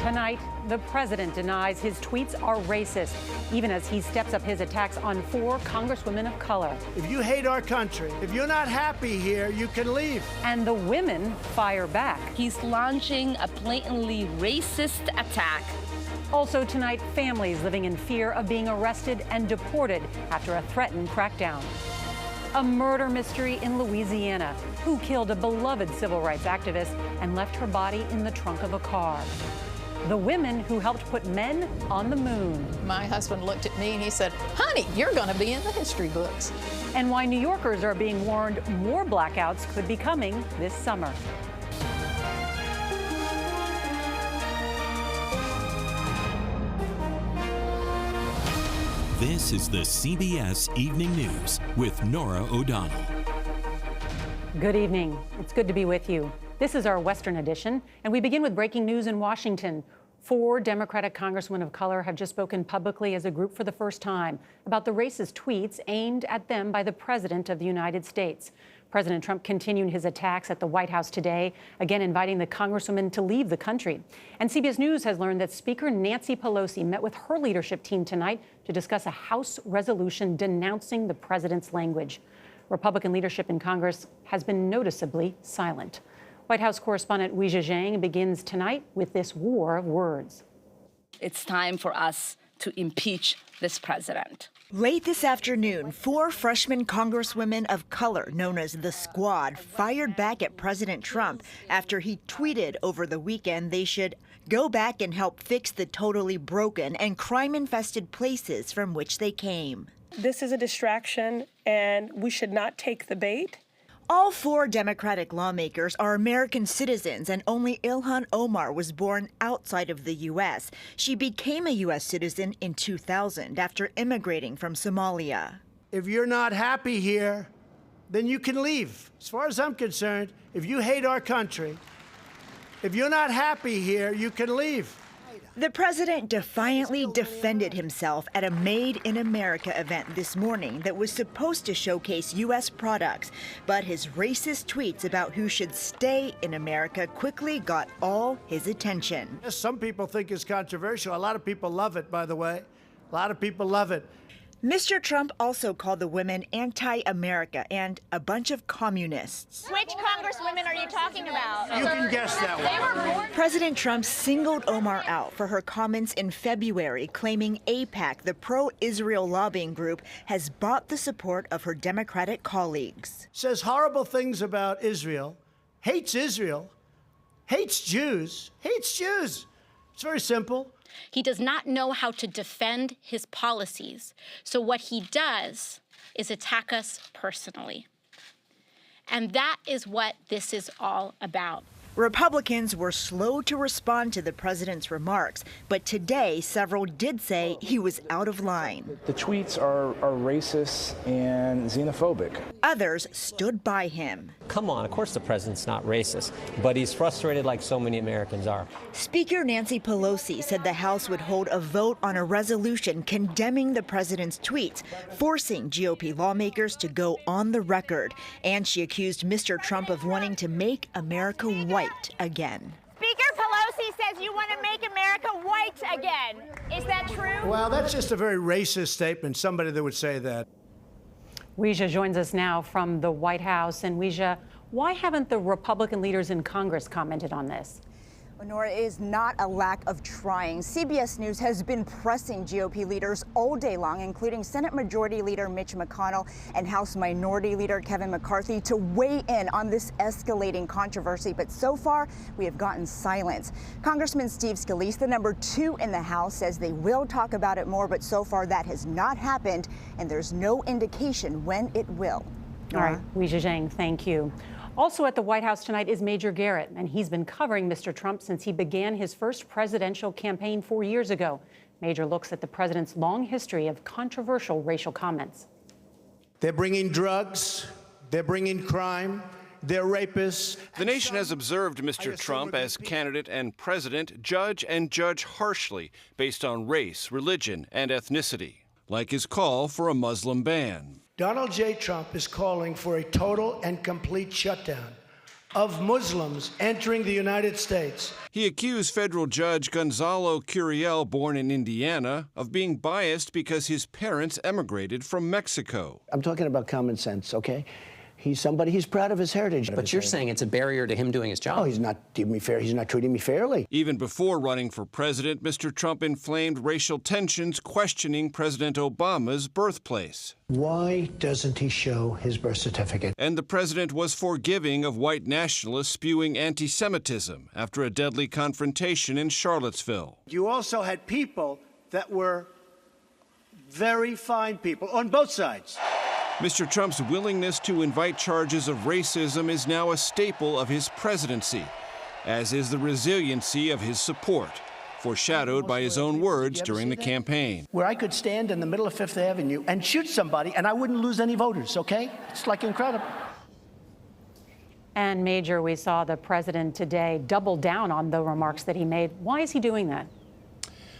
Tonight, the president denies his tweets are racist, even as he steps up his attacks on 4 congresswomen of color. If you hate our country, if you're not happy here, you can leave. And the women fire back. He's launching a blatantly racist attack. Also tonight, families living in fear of being arrested and deported after a threatened crackdown. A murder mystery in Louisiana. Who killed a beloved civil rights activist and left her body in the trunk of a car? The women who helped put men on the moon. My husband looked at me and he said, "Honey, you're going to be in the history books." And why New Yorkers are being warned more blackouts could be coming this summer. This is the CBS Evening News with Norah O'Donnell. Good evening. It's good to be with you. This is our Western edition, and we begin with breaking news in Washington. 4 Democratic congresswomen of color have just spoken publicly as a group for the first time about the racist tweets aimed at them by the President of the United States. President Trump continued his attacks at the White House today, again inviting the congresswomen to leave the country. And CBS News has learned that Speaker Nancy Pelosi met with her leadership team tonight to discuss a House resolution denouncing the president's language. Republican leadership in Congress has been noticeably silent. White House correspondent Weijia Zhang begins tonight with this war of words. It's time for us to impeach this president. Late this afternoon, 4 freshman congresswomen of color known as the Squad fired back at President Trump after he tweeted over the weekend they should go back and help fix the totally broken and crime-infested places from which they came. This is a distraction, and we should not take the bait. All 4 Democratic lawmakers are American citizens, and only Ilhan Omar was born outside of the U.S. She became a U.S. citizen in 2000 after immigrating from Somalia. If you're not happy here, then you can leave. As far as I'm concerned, if you hate our country, if you're not happy here, you can leave. The president defiantly defended himself at a Made in America event this morning that was supposed to showcase U.S. products, but his racist tweets about who should stay in America quickly got all his attention. Some people think it's controversial. A lot of people love it, by the way. A lot of people love it. Mr. Trump also called the women anti-America and a bunch of communists. Which congresswomen are you talking about? You can guess that one. President Trump singled Omar out for her comments in February, claiming AIPAC, the pro-Israel lobbying group, has bought the support of her Democratic colleagues. Says horrible things about Israel, hates Jews, hates Jews. It's very simple. He does not know how to defend his policies. So what he does is attack us personally. And that is what this is all about. Republicans were slow to respond to the president's remarks, but today several did say he was out of line. The tweets are racist and xenophobic. Others stood by him. Come on, of course the president's not racist, but he's frustrated like so many Americans are. Speaker Nancy Pelosi said the House would hold a vote on a resolution condemning the president's tweets, forcing GOP lawmakers to go on the record. And she accused Mr. Trump of wanting to make America white again. Speaker Pelosi says you want to make America white again. Is that true? Well, that's just a very racist statement, somebody that would say that. Weijia joins us now from the White House. And Weijia, why haven't the Republican leaders in Congress commented on this? Norah, it is not a lack of trying. CBS News has been pressing GOP leaders all day long, including Senate Majority Leader Mitch McConnell and House Minority Leader Kevin McCarthy, to weigh in on this escalating controversy. But so far, we have gotten silence. Congressman Steve Scalise, the number 2 in the House, says they will talk about it more, but so far that has not happened, and there's no indication when it will. All right, Weijia Zhang, thank you. Also at the White House tonight is Major Garrett, and he's been covering Mr. Trump since he began his first presidential campaign 4 years ago. Major looks at the president's long history of controversial racial comments. They're bringing drugs, they're bringing crime, they're rapists. The nation has observed Mr. Trump as candidate and president judge harshly based on race, religion, and ethnicity, like his call for a Muslim ban. Donald J. Trump is calling for a total and complete shutdown of Muslims entering the United States. He accused federal judge Gonzalo Curiel, born in Indiana, of being biased because his parents emigrated from Mexico. I'm talking about common sense, okay? He's somebody, he's proud of his heritage. But you're saying it's a barrier to him doing his job. Oh, he's not treating me fairly. Even before running for president, Mr. Trump inflamed racial tensions, questioning President Obama's birthplace. Why doesn't he show his birth certificate? And the president was forgiving of white nationalists spewing anti-Semitism after a deadly confrontation in Charlottesville. You also had people that were very fine people on both sides. Mr. Trump's willingness to invite charges of racism is now a staple of his presidency, as is the resiliency of his support, foreshadowed by his own words during the campaign. Where I could stand in the middle of Fifth Avenue and shoot somebody and I wouldn't lose any voters, okay? It's like incredible. And Major, we saw the president today double down on the remarks that he made. Why is he doing that?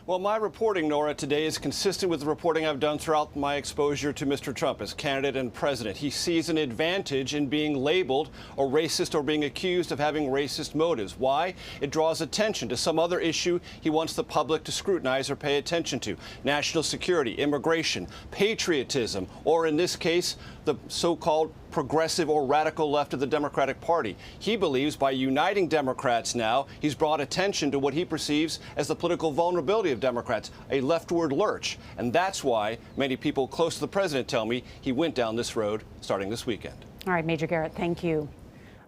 Well, my reporting, Norah, today is consistent with the reporting I've done throughout my exposure to Mr. Trump as candidate and president. He sees an advantage in being labeled a racist or being accused of having racist motives. Why? It draws attention to some other issue he wants the public to scrutinize or pay attention to. National security, immigration, patriotism, or in this case, the so-called progressive or radical left of the Democratic Party. He believes by uniting Democrats now, he's brought attention to what he perceives as the political vulnerability of Democrats, a leftward lurch. And that's why many people close to the president tell me he went down this road starting this weekend. All right, Major Garrett, thank you.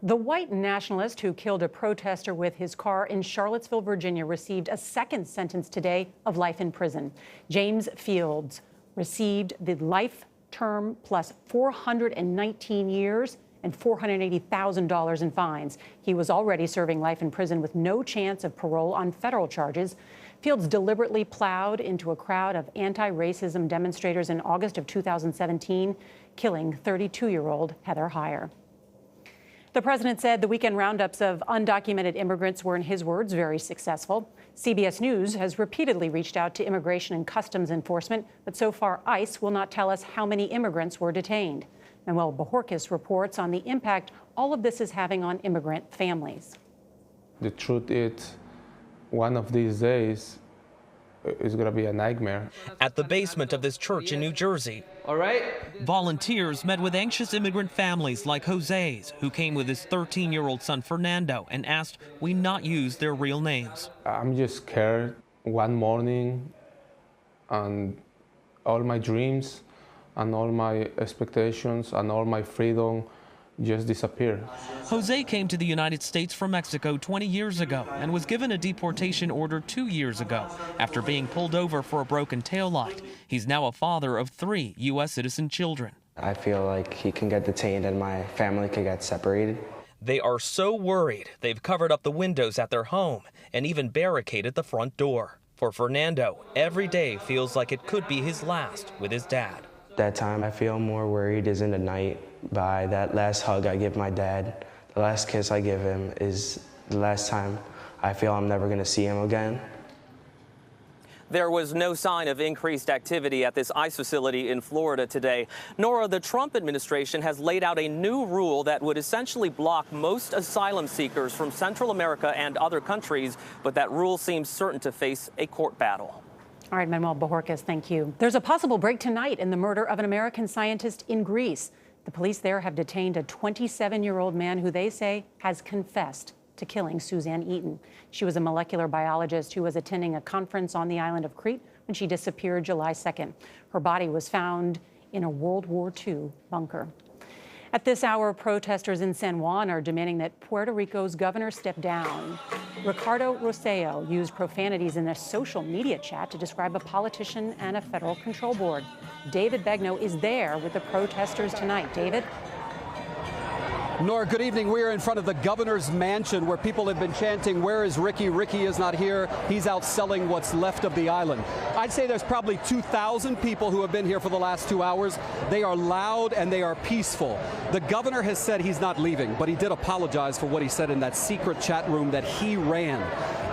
The white nationalist who killed a protester with his car in Charlottesville, Virginia, received a second sentence today of life in prison. James Fields received the life term plus 419 years and $480,000 in fines. He was already serving life in prison with no chance of parole on federal charges. Fields deliberately plowed into a crowd of anti-racism demonstrators in August of 2017, killing 32-year-old Heather Heyer. The president said the weekend roundups of undocumented immigrants were, in his words, very successful. CBS News has repeatedly reached out to Immigration and Customs Enforcement, but so far ICE will not tell us how many immigrants were detained. Manuel Bojorquez reports on the impact all of this is having on immigrant families. The truth is, one of these days, it's going to be a nightmare. At the basement of this church in New Jersey, volunteers met with anxious immigrant families like Jose's, who came with his 13-year-old son Fernando and asked we not use their real names. I'm just scared. One morning, and all my dreams and all my expectations and all my freedom just disappeared. Jose came to the United States from Mexico 20 years ago and was given a deportation order 2 years ago after being pulled over for a broken taillight. He's now a father of 3 U.S. citizen children. I feel like he can get detained and my family could get separated. They are so worried they've covered up the windows at their home and even barricaded the front door. For Fernando, every day feels like it could be his last with his dad. That time I feel more worried is in the night. By that last hug I give my dad, the last kiss I give him is the last time I feel I'm never going to see him again. There was no sign of increased activity at this ICE facility in Florida today. Norah, the Trump administration has laid out a new rule that would essentially block most asylum seekers from Central America and other countries, but that rule seems certain to face a court battle. All right, Manuel Bojorquez, thank you. There's a possible break tonight in the murder of an American scientist in Greece. The police there have detained a 27-year-old man who they say has confessed to killing Suzanne Eaton. She was a molecular biologist who was attending a conference on the island of Crete when she disappeared July 2nd. Her body was found in a World War II bunker. At this hour, protesters in San Juan are demanding that Puerto Rico's governor step down. Ricardo Rosselló used profanities in a social media chat to describe a politician and a federal control board. David Begnaud is there with the protesters tonight. David? Norah, good evening. We are in front of the governor's mansion where people have been chanting, "Where is Ricky? Ricky is not here. He's out selling what's left of the island." I'd say there's probably 2,000 people who have been here for the last 2 hours. They are loud and they are peaceful. The governor has said he's not leaving, but he did apologize for what he said in that secret chat room that he ran.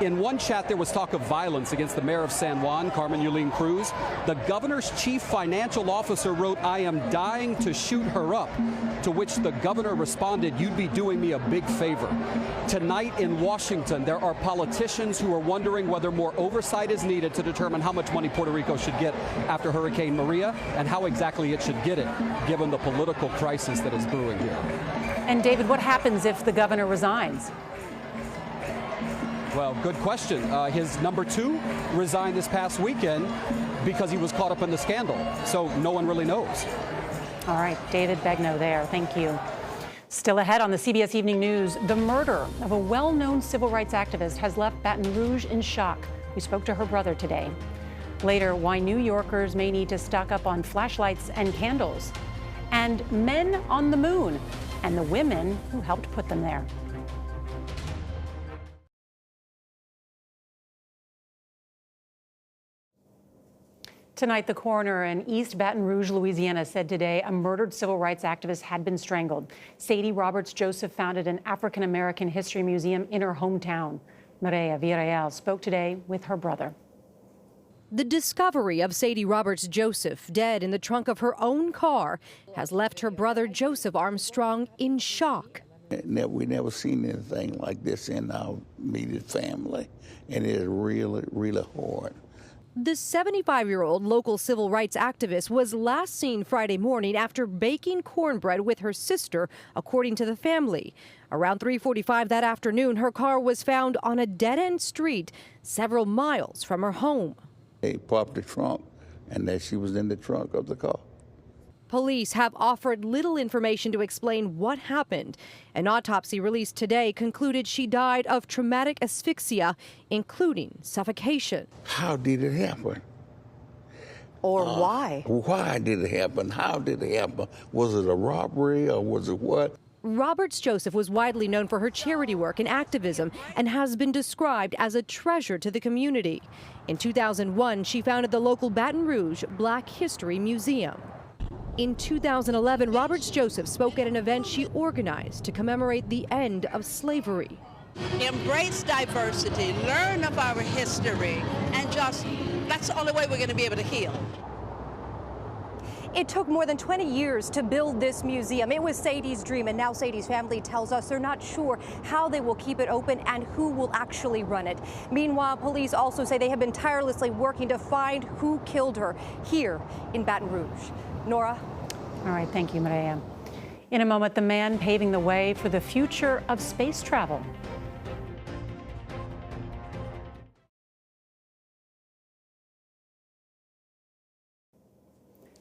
In one chat, there was talk of violence against the mayor of San Juan, Carmen Yulín Cruz. The governor's chief financial officer wrote, "I am dying to shoot her up," to which the governor responded, "You'd be doing me a big favor." Tonight in Washington, there are politicians who are wondering whether more oversight is needed to determine how much money Puerto Rico should get after Hurricane Maria and how exactly it should get it, given the political crisis that is brewing here. And David, what happens if the governor resigns? Well, good question. His number two resigned this past weekend because he was caught up in the scandal. So no one really knows. All right, David Begnaud there. Thank you. Still ahead on the CBS Evening News, the murder of a well-known civil rights activist has left Baton Rouge in shock. We spoke to her brother today. Later, why New Yorkers may need to stock up on flashlights and candles. And men on the moon, and the women who helped put them there. Tonight, the coroner in East Baton Rouge, Louisiana, said today a murdered civil rights activist had been strangled. Sadie Roberts Joseph founded an African-American history museum in her hometown. Mireya Villarreal spoke today with her brother. The discovery of Sadie Roberts Joseph dead in the trunk of her own car has left her brother Joseph Armstrong in shock. We never seen anything like this in our immediate family, and it is really, really hard. The 75-year-old local civil rights activist was last seen Friday morning after baking cornbread with her sister, according to the family. Around 3:45 that afternoon, her car was found on a dead-end street several miles from her home. They popped the trunk, and that she was in the trunk of the car. Police have offered little information to explain what happened. An autopsy released today concluded she died of traumatic asphyxia, including suffocation. How did it happen? Or why? Why did it happen? How did it happen? Was it a robbery or was it what? Roberts Joseph was widely known for her charity work and activism and has been described as a treasure to the community. In 2001, she founded the local Baton Rouge Black History Museum. In 2011, Roberts Joseph spoke at an event she organized to commemorate the end of slavery. Embrace diversity, learn of our history, and that's the only way we're going to be able to heal. It took more than 20 years to build this museum. It was Sadie's dream, and now Sadie's family tells us they're not sure how they will keep it open and who will actually run it. Meanwhile, police also say they have been tirelessly working to find who killed her here in Baton Rouge. Norah? All right, thank you, Mireya. In a moment, the man paving the way for the future of space travel.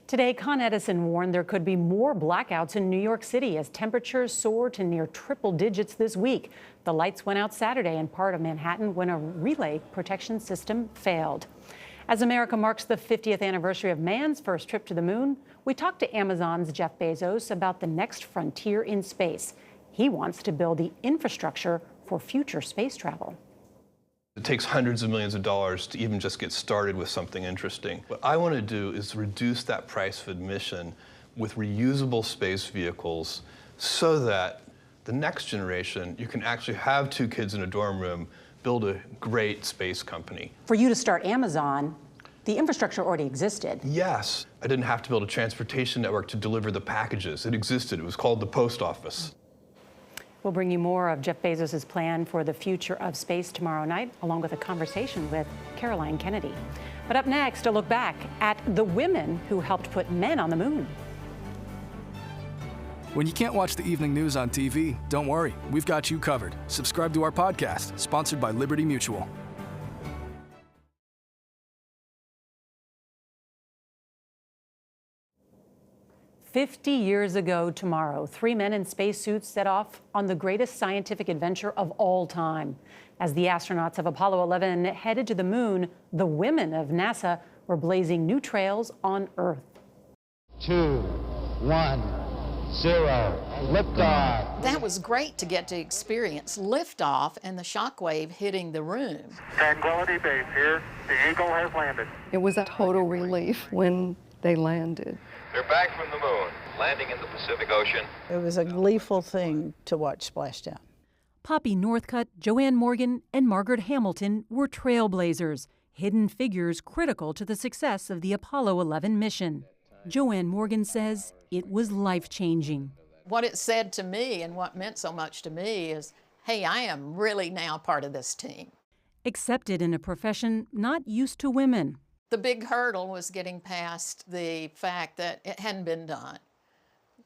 Today, Con Edison warned there could be more blackouts in New York City as temperatures soar to near triple digits this week. The lights went out Saturday in part of Manhattan when a relay protection system failed. As America marks the 50th anniversary of man's first trip to the moon, we talked to Amazon's Jeff Bezos about the next frontier in space. He wants to build the infrastructure for future space travel. It takes hundreds of millions of dollars to even just get started with something interesting. What I want to do is reduce that price of admission with reusable space vehicles so that the next generation, you can actually have two kids in a dorm room, build a great space company. For you to start Amazon, the infrastructure already existed. Yes. I didn't have to build a transportation network to deliver the packages. It existed. It was called the post office. We'll bring you more of Jeff Bezos' plan for the future of space tomorrow night, along with a conversation with Caroline Kennedy. But up next, a look back at the women who helped put men on the moon. When you can't watch the evening news on TV, don't worry. We've got you covered. Subscribe to our podcast, sponsored by Liberty Mutual. "50 years ago tomorrow, 3 men in spacesuits set off on the greatest scientific adventure of all time. As the astronauts of Apollo 11 headed to the moon, the women of NASA were blazing new trails on Earth. 2, 1, 0, liftoff. That was great to get to experience liftoff and the shockwave hitting the room. Tranquility Base here. The Eagle has landed. It was a total relief when they landed. They're back from the moon, landing in the Pacific Ocean. It was a gleeful thing to watch splashdown. Poppy Northcutt, Joanne Morgan, and Margaret Hamilton were trailblazers, hidden figures critical to the success of the Apollo 11 mission. Joanne Morgan says it was life-changing. What it said to me and what meant so much to me is, hey, I am really now part of this team. Accepted in a profession not used to women. The big hurdle was getting past the fact that it hadn't been done.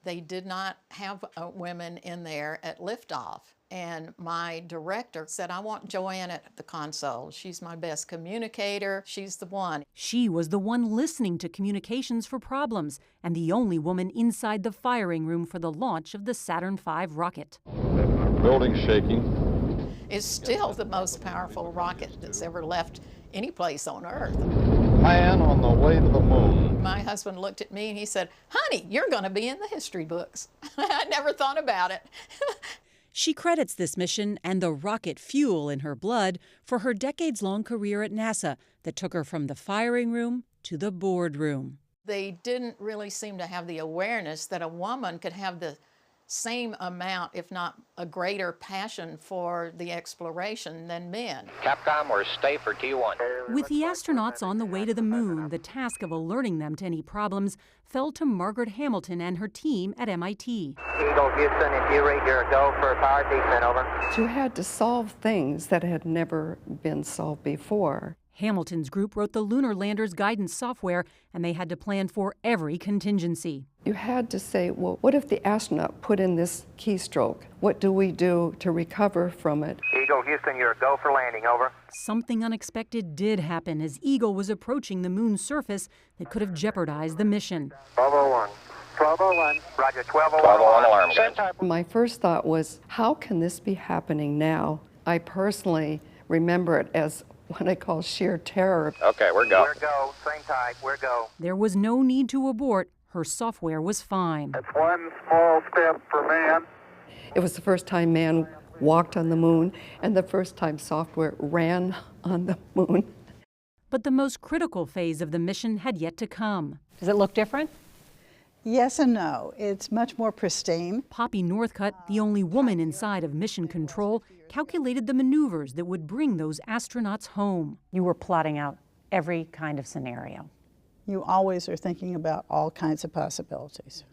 They did not have women in there at liftoff. And my director said, I want Joanne at the console. She's my best communicator. She's the one. She was the one listening to communications for problems and the only woman inside the firing room for the launch of the Saturn V rocket. Building shaking. It's still the most powerful rocket that's ever left any place on Earth. Man on the way to the moon. My husband looked at me and he said, honey, you're going to be in the history books. I never thought about it. She credits this mission and the rocket fuel in her blood for her decades-long career at NASA that took her from the firing room to the boardroom. They didn't really seem to have the awareness that a woman could have the same amount, if not a greater passion for the exploration than men. Capcom, we're stay for T1. With the astronauts on the way to the moon, the task of alerting them to any problems fell to Margaret Hamilton and her team at MIT. Eagle Houston, if you read your go for power descent, over. You had to solve things that had never been solved before. Hamilton's group wrote the lunar lander's guidance software, and they had to plan for every contingency. You had to say, well, what if the astronaut put in this keystroke? What do we do to recover from it? Eagle Houston, you're go for landing, over. Something unexpected did happen as Eagle was approaching the moon's surface that could have jeopardized the mission. 1201. 1201. Roger, 1201 alarm. My first thought was, how can this be happening now? I personally remember it as what I call sheer terror. Okay, we're go. We're go. Same type. We're go. There was no need to abort. Her software was fine. That's one small step for man. It was the first time man walked on the moon and the first time software ran on the moon. But the most critical phase of the mission had yet to come. Does it look different? Yes and no. It's much more pristine. Poppy Northcutt, the only woman inside of mission control, calculated the maneuvers that would bring those astronauts home. You were plotting out every kind of scenario. You always are thinking about all kinds of possibilities.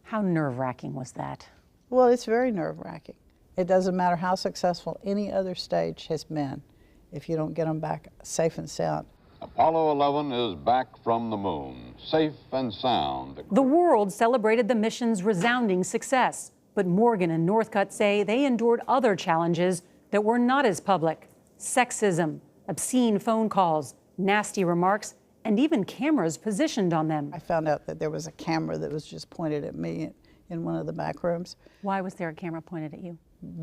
How nerve-wracking was that? Well, it's very nerve-wracking. It doesn't matter how successful any other stage has been if you don't get them back safe and sound. Apollo 11 is back from the moon, safe and sound. The world celebrated the mission's resounding success, but Morgan and Northcutt say they endured other challenges that were not as public: sexism, obscene phone calls, nasty remarks, and even cameras positioned on them. I found out that there was a camera that was just pointed at me in one of the back rooms. Why was there a camera pointed at you?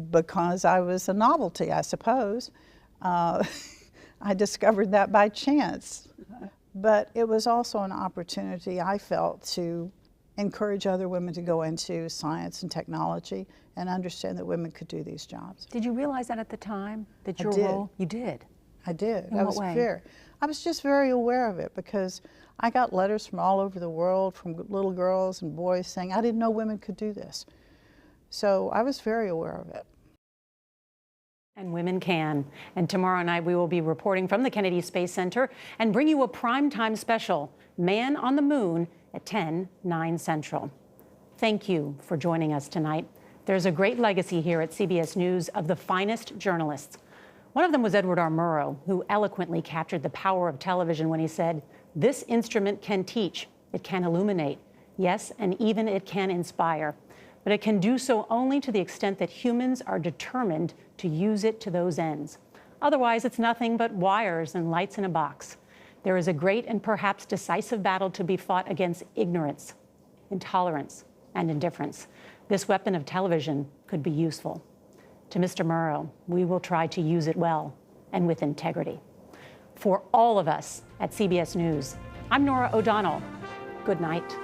Because I was a novelty, I suppose. I discovered that by chance. But it was also an opportunity, I felt, to encourage other women to go into science and technology and understand that women could do these jobs. Did you realize that at the time, that your role? You did? I did. In what way? I was just very aware of it because I got letters from all over the world from little girls and boys saying, I didn't know women could do this. So I was very aware of it. And women can. And tomorrow night we will be reporting from the Kennedy Space Center and bring you a primetime special, Man on the Moon, at 10/9 Central. Thank you for joining us tonight. There's a great legacy here at CBS News of the finest journalists. One of them was Edward R. Murrow, who eloquently captured the power of television when he said, "This instrument can teach, it can illuminate, yes, and even it can inspire. But it can do so only to the extent that humans are determined to use it to those ends. Otherwise, it's nothing but wires and lights in a box. There is a great and perhaps decisive battle to be fought against ignorance, intolerance, and indifference. This weapon of television could be useful. To Mr. Murrow, we will try to use it well and with integrity." For all of us at CBS News, I'm Norah O'Donnell. Good night.